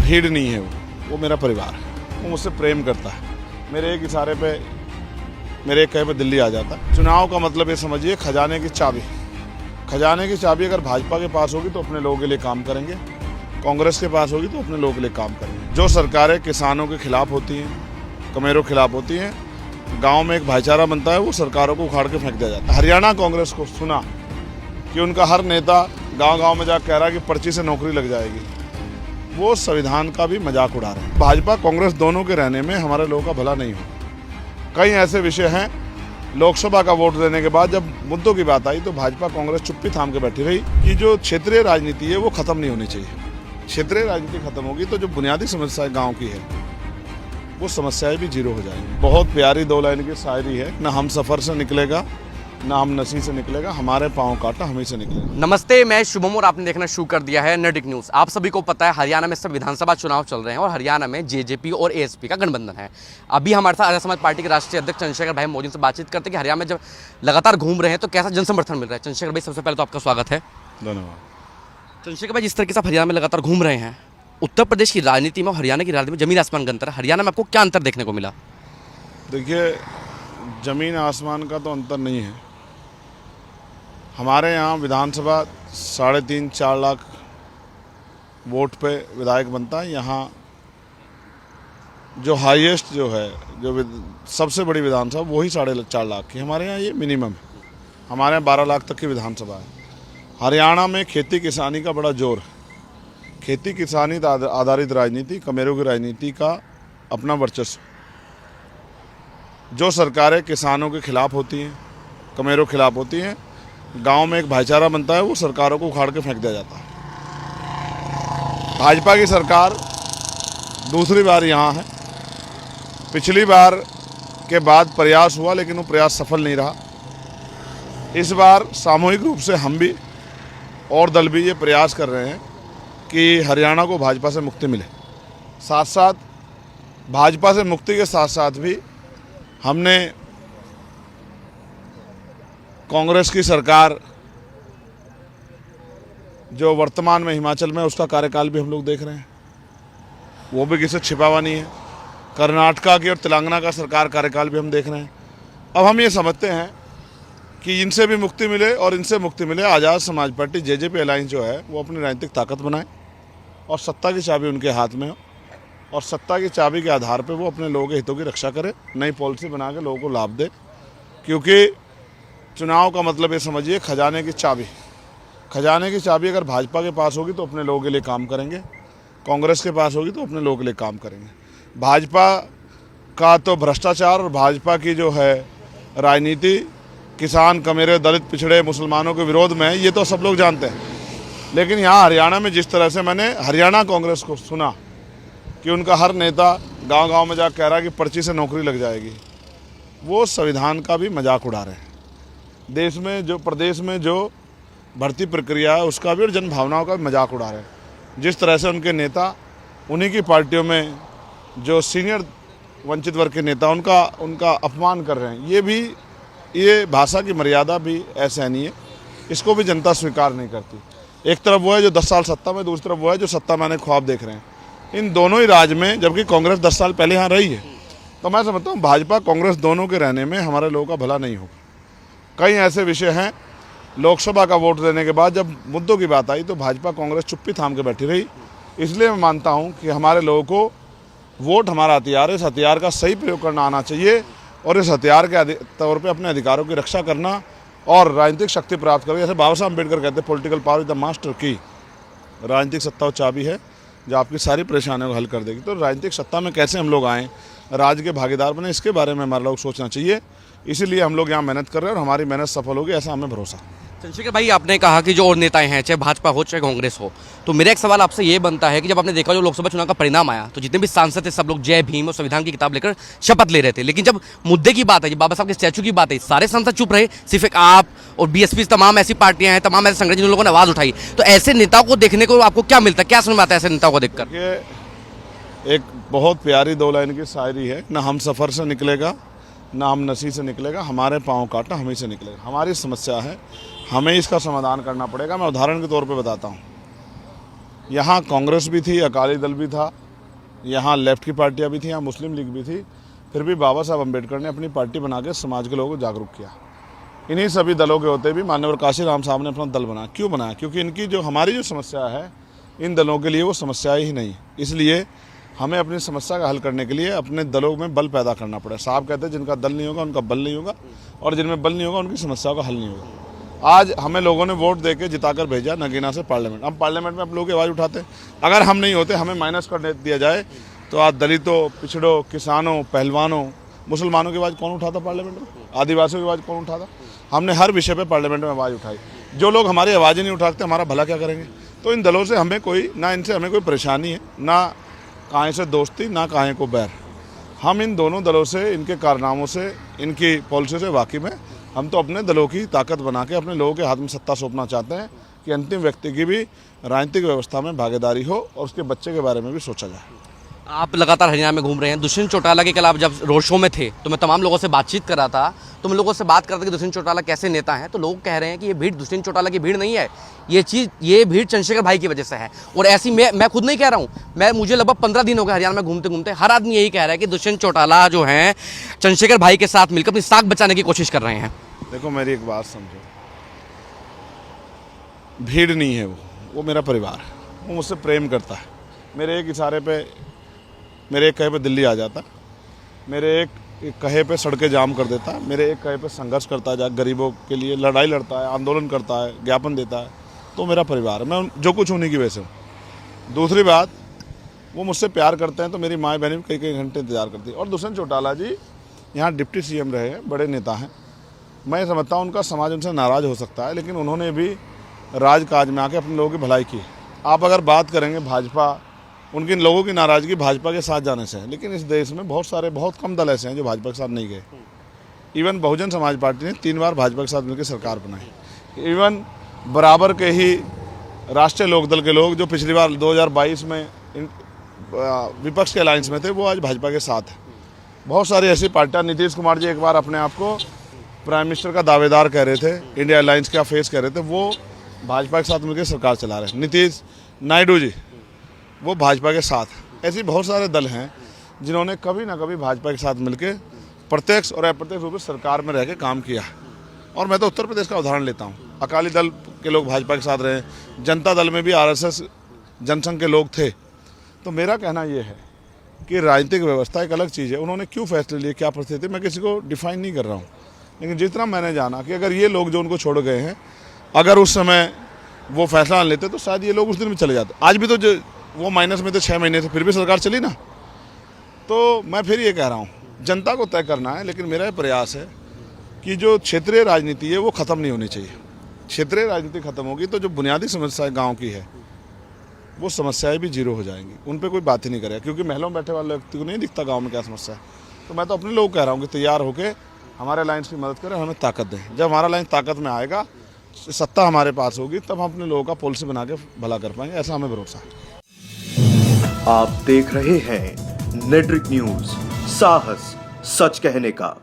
भीड़ नहीं है, वो मेरा परिवार है। वो मुझसे प्रेम करता है, मेरे एक इशारे पे, मेरे एक कहे पे दिल्ली आ जाता है। चुनाव का मतलब ये समझिए खजाने की चाबी। खजाने की चाबी अगर भाजपा के पास होगी तो अपने लोगों के लिए काम करेंगे, कांग्रेस के पास होगी तो अपने लोगों के लिए काम करेंगे। जो सरकारें किसानों के खिलाफ होती हैं, कमेरों के खिलाफ होती हैं, गांव में एक भाईचारा बनता है, वो सरकारों को उखाड़ के फेंक दिया जाता है। हरियाणा कांग्रेस को सुना कि उनका हर नेता गांव-गांव में जाकर कह रहा है कि पर्ची से नौकरी लग जाएगी, वो संविधान का भी मजाक उड़ा रहे हैं। भाजपा कांग्रेस दोनों के रहने में हमारे लोगों का भला नहीं हो। कई ऐसे विषय हैं, लोकसभा का वोट देने के बाद जब मुद्दों की बात आई तो भाजपा कांग्रेस चुप्पी थाम के बैठी रही कि जो क्षेत्रीय राजनीति है वो खत्म नहीं होनी चाहिए। क्षेत्रीय राजनीति खत्म होगी तो जो बुनियादी समस्याएं गांव की है वो समस्याएं भी जीरो हो जाएंगी। बहुत प्यारी 2 लाइन की शायरी है, ना हम सफर से निकलेगा ना हम नसी से निकलेगा, हमारे पाँव काटा हमें से निकलेगा। नमस्ते, मैं शुभम और आपने देखना शुरू कर दिया है नडिक न्यूज़। आप सभी को पता है हरियाणा में इस समय विधानसभा चुनाव चल रहे हैं और हरियाणा में जेजेपी और एएसपी का गठबंधन है। अभी हमारे साथ आर्य समाज पार्टी के राष्ट्रीय अध्यक्ष चंद्रशेखर भाई मौजूद से बातचीत करते हैं कि हरियाणा में जब लगातार घूम रहे हैं तो कैसा जन समर्थन मिल रहा है। चंद्रशेखर भाई, सबसे पहले तो आपका स्वागत है। धन्यवाद। चंद्रशेखर भाई, जिस तरीके से आप हरियाणा में लगातार घूम रहे हैं, उत्तर प्रदेश की राजनीति में और हरियाणा की राजनीति में जमीन आसमान का अंतर है। हरियाणा में आपको क्या अंतर देखने को मिला? देखिए, जमीन आसमान का तो अंतर नहीं है। हमारे यहाँ विधानसभा 3.5-4 लाख वोट पे विधायक बनता है। यहाँ जो हाईएस्ट जो है, जो सबसे बड़ी विधानसभा वही 4.5 लाख की। हमारे यहाँ ये मिनिमम है। हमारे यहाँ 12 लाख तक की विधानसभा है। हरियाणा में खेती किसानी का बड़ा जोर है। खेती किसानी आधारित राजनीति, कमेरों की राजनीति का अपना वर्चस्व। जो सरकारें किसानों के खिलाफ होती हैं, कमेरों के खिलाफ होती हैं, गांव में एक भाईचारा बनता है, वो सरकारों को उखाड़ के फेंक दिया जाता है। भाजपा की सरकार दूसरी बार यहाँ है। पिछली बार के बाद प्रयास हुआ लेकिन वो प्रयास सफल नहीं रहा। इस बार सामूहिक रूप से हम भी और दल भी ये प्रयास कर रहे हैं कि हरियाणा को भाजपा से मुक्ति मिले। साथ साथ भाजपा से मुक्ति के साथ साथ भी हमने कांग्रेस की सरकार जो वर्तमान में हिमाचल में, उसका कार्यकाल भी हम लोग देख रहे हैं, वो भी किसी छिपा हुआ नहीं है। कर्नाटका की और तेलंगाना का सरकार कार्यकाल भी हम देख रहे हैं। अब हम ये समझते हैं कि इनसे भी मुक्ति मिले और इनसे मुक्ति मिले, आज़ाद समाज पार्टी जेजेपी अलायंस जो है वो अपनी राजनीतिक ताकत बनाए और सत्ता की चाबी उनके हाथ में हो और सत्ता की चाबी के आधार पर वो अपने लोगों के हितों की रक्षा करे, नई पॉलिसी बना के लोगों को लाभ दे। क्योंकि चुनाव का मतलब ये समझिए खजाने की चाबी। खजाने की चाबी अगर भाजपा के पास होगी तो अपने लोगों के लिए काम करेंगे, कांग्रेस के पास होगी तो अपने लोगों के लिए काम करेंगे। भाजपा का तो भ्रष्टाचार और भाजपा की जो है राजनीति किसान, कमेरे, दलित, पिछड़े, मुसलमानों के विरोध में है, ये तो सब लोग जानते हैं। लेकिन यहाँ हरियाणा में जिस तरह से मैंने हरियाणा कांग्रेस को सुना कि उनका हर नेता गांव-गांव में जाकर कह रहा है कि पर्ची से नौकरी लग जाएगी, वो संविधान का भी मजाक उड़ा रहे हैं। देश में जो, प्रदेश में जो भर्ती प्रक्रिया है उसका भी और जन भावनाओं का भी मजाक उड़ा रहे हैं। जिस तरह से उनके नेता, उन्हीं की पार्टियों में जो सीनियर वंचित वर्ग के नेता, उनका अपमान कर रहे हैं। ये भाषा की मर्यादा भी ऐसा नहीं है, इसको भी जनता स्वीकार नहीं करती। एक तरफ वो है जो 10 साल सत्ता में, दूसरी तरफ वो है जो सत्ता में आने ख्वाब देख रहे हैं। इन दोनों ही राज में, जबकि कांग्रेस 10 साल पहले यहाँ रही है, तो मैं समझता हूँ भाजपा कांग्रेस दोनों के रहने में हमारे लोगों का भला नहीं होगा। कई ऐसे विषय हैं, लोकसभा का वोट देने के बाद जब मुद्दों की बात आई तो भाजपा कांग्रेस चुप्पी थाम के बैठी रही। इसलिए मैं मानता हूं कि हमारे लोगों को वोट हमारा हथियार है, इस हथियार का सही प्रयोग करना आना चाहिए और इस हथियार के तौर पे अपने अधिकारों की रक्षा करना और राजनीतिक शक्ति प्राप्त करके, जैसे बाबा साहब अम्बेडकर कहते हैं, political power is the master की। राजनीतिक सत्ता वो चाबी है जो आपकी सारी परेशानियों को हल कर देगी। तो राजनीतिक सत्ता में कैसे हम लोग आएँ, राज्य के भागीदार बने, इसके बारे में हमारे लोग सोचना चाहिए। इसीलिए हम लोग यहाँ मेहनत कर रहे हैं और हमारी मेहनत सफल होगी, ऐसा हमें भरोसा है। चंद्रशेखर भाई, आपने कहा कि जो और नेताएं हैं, चाहे भाजपा हो चाहे कांग्रेस हो, तो मेरा एक सवाल आपसे ये बनता है कि जब आपने देखा जो लोकसभा चुनाव का परिणाम आया तो जितने भी सांसद थे सब लोग जय भीम और संविधान की किताब लेकर शपथ ले रहे थे। लेकिन जब मुद्दे की बात आई, जब बाबा साहब के स्टैचू की बात आई, सारे सांसद चुप रहे, सिर्फ एक आप और बीएसपी, तमाम ऐसी पार्टियां हैं, तमाम ऐसे संगठन जिन लोगों ने आवाज़ उठाई। तो ऐसे नेताओं को देखने को आपको क्या मिलता है, क्या समझ में आता है ऐसे नेताओं को देखकर? एक बहुत प्यारी 2 लाइन की शायरी है, ना हम सफ़र से निकलेगा ना हम नसी से निकलेगा, हमारे पाँव काटा हमें से निकलेगा। हमारी समस्या है, हमें इसका समाधान करना पड़ेगा। मैं उदाहरण के तौर पे बताता हूँ। यहाँ कांग्रेस भी थी, अकाली दल भी था, यहाँ लेफ्ट की पार्टियाँ भी थी, यहाँ मुस्लिम लीग भी थी। फिर भी बाबा साहब अम्बेडकर ने अपनी पार्टी बना के समाज के लोगों को जागरूक किया। इन्हीं सभी दलों के होते भी मान्यवर काशीराम साहब ने अपना दल बनाया। क्यों बनाया? क्योंकि इनकी जो हमारी जो समस्या है इन दलों के लिए वो समस्या ही नहीं। इसलिए हमें अपनी समस्या का हल करने के लिए अपने दलों में बल पैदा करना पड़ा। साहब कहते हैं जिनका दल नहीं होगा उनका बल नहीं होगा, और जिनमें बल नहीं होगा उनकी समस्याओं का हल नहीं होगा। आज हमें लोगों ने वोट देके जिताकर भेजा नगीना से पार्लियामेंट। हम पार्लियामेंट में हम लोग की आवाज़ उठाते हैं। अगर हम नहीं होते, हमें माइनस कर दिया जाए, तो आज दलितों, पिछड़ों, किसानों, पहलवानों, मुसलमानों की आवाज़ कौन उठाता पार्लियामेंट में? आदिवासियों की आवाज़ कौन उठाता? हमने हर विषय पे पार्लियामेंट में आवाज़ उठाई। जो लोग हमारी आवाज़ें नहीं उठाते, हमारा भला क्या करेंगे? तो इन दलों से हमें कोई ना, इनसे हमें कोई परेशानी है ना, काहे से दोस्ती ना काहे को बैर। हम इन दोनों दलों से, इनके कारनामों से, इनकी पॉलिसी से वाकिफ हैं। हम तो अपने दलों की ताकत बना के अपने लोगों के हाथ में सत्ता सौंपना चाहते हैं कि अंतिम व्यक्ति की भी राजनीतिक व्यवस्था में भागीदारी हो और उसके बच्चे के बारे में भी सोचा जाए। आप लगातार हरियाणा में घूम रहे हैं। दुष्यंत चौटाला के कल आप जब रोड शो में थे तो मैं तमाम लोगों से बातचीत कर रहा था, तो मैं लोगों से बात करता कि दुष्यंत चौटाला कैसे नेता हैं, तो लोग कह रहे हैं कि ये भीड़ दुष्यंत चौटाला की भीड़ नहीं है, ये भीड़ चंद्रशेखर भाई की वजह से है। और ऐसी मैं खुद नहीं कह रहा हूँ, मुझे लगभग 15 दिन हो गए हरियाणा में घूमते घूमते, हर आदमी यही कह रहा है कि दुष्यंत चौटाला जो हैं चंद्रशेखर भाई के साथ मिलकर अपनी साख बचाने की कोशिश कर रहे हैं। देखो, मेरी एक बात समझो, भीड़ नहीं है वो मेरा परिवार है। वो मुझसे प्रेम करता है। मेरे एक इशारे पे, मेरे एक कहे पे दिल्ली आ जाता, मेरे एक कहे पे सड़कें जाम कर देता है, मेरे एक कहे पे संघर्ष करता है, जहाँ गरीबों के लिए लड़ाई लड़ता है, आंदोलन करता है, ज्ञापन देता है। तो मेरा परिवार है, मैं जो कुछ उन्हीं की वजह से हूँ। दूसरी बात, वो मुझसे प्यार करते हैं तो मेरी माँ बहन भी कई घंटे इंतजार करती है। और दुष्यंत चौटाला जी यहाँ डिप्टी सीएम रहे हैं, बड़े नेता हैं। मैं समझता हूँ उनका समाज उनसे नाराज़ हो सकता है, लेकिन उन्होंने भी राजकाज में आके अपने लोगों की भलाई की। आप अगर बात करेंगे भाजपा, उनकी लोगों की नाराज़गी भाजपा के साथ जाने से है, लेकिन इस देश में बहुत कम दल ऐसे हैं जो भाजपा के साथ नहीं गए। इवन बहुजन समाज पार्टी ने 3 बार भाजपा के साथ मिलकर सरकार बनाई। इवन बराबर के ही राष्ट्रीय लोकदल के लोग जो पिछली बार 2022 में विपक्ष के अलायंस में थे, वो आज भाजपा के साथ हैं। बहुत सारी ऐसी पार्टियाँ, नीतीश कुमार जी एक बार अपने आप को प्राइम मिनिस्टर का दावेदार कह रहे थे, इंडिया अलायंस का फेस कह रहे थे, वो भाजपा के साथ मिलकर सरकार चला रहे हैं। नीतीश नायडू जी वो भाजपा के साथ। ऐसे बहुत सारे दल हैं जिन्होंने कभी ना कभी भाजपा के साथ मिलकर प्रत्यक्ष और अप्रत्यक्ष रूप से सरकार में रह के काम किया। और मैं तो उत्तर प्रदेश का उदाहरण लेता हूँ। अकाली दल के लोग भाजपा के साथ रहे, जनता दल में भी आरएसएस जनसंघ के लोग थे। तो मेरा कहना ये है कि राजनीतिक व्यवस्था एक अलग चीज़ है। उन्होंने क्यों फैसले लिए, क्या परिस्थिति, मैं किसी को डिफाइन नहीं कर रहा हूँ, लेकिन जितना मैंने जाना कि अगर ये लोग जो उनको छोड़ गए हैं, अगर उस समय वो फैसला लेते तो शायद ये लोग उस दिन में चले जाते। आज भी तो जो वो माइनस में थे 6 महीने से, फिर भी सरकार चली ना। तो मैं फिर ये कह रहा हूँ, जनता को तय करना है, लेकिन मेरा ये प्रयास है कि जो क्षेत्रीय राजनीति है वो ख़त्म नहीं होनी चाहिए। क्षेत्रीय राजनीति खत्म होगी तो जो बुनियादी समस्याएं गांव की है वो समस्याएं भी जीरो हो जाएंगी। उन पर कोई बात ही नहीं करेगा, क्योंकि महलों में बैठे वाले व्यक्ति को नहीं दिखता गाँव में क्या समस्या है। तो मैं तो अपने लोग कह रहा हूँ कि तैयार होकर हमारे अलायंस की मदद करें, हमें ताकत दें। जब हमारा अलायंस ताकत में आएगा, सत्ता हमारे पास होगी, तब हम अपने लोगों का पॉलिसी बना के भला कर पाएंगे, ऐसा हमें भरोसा है। आप देख रहे हैं नेट्रिक न्यूज, साहस सच कहने का।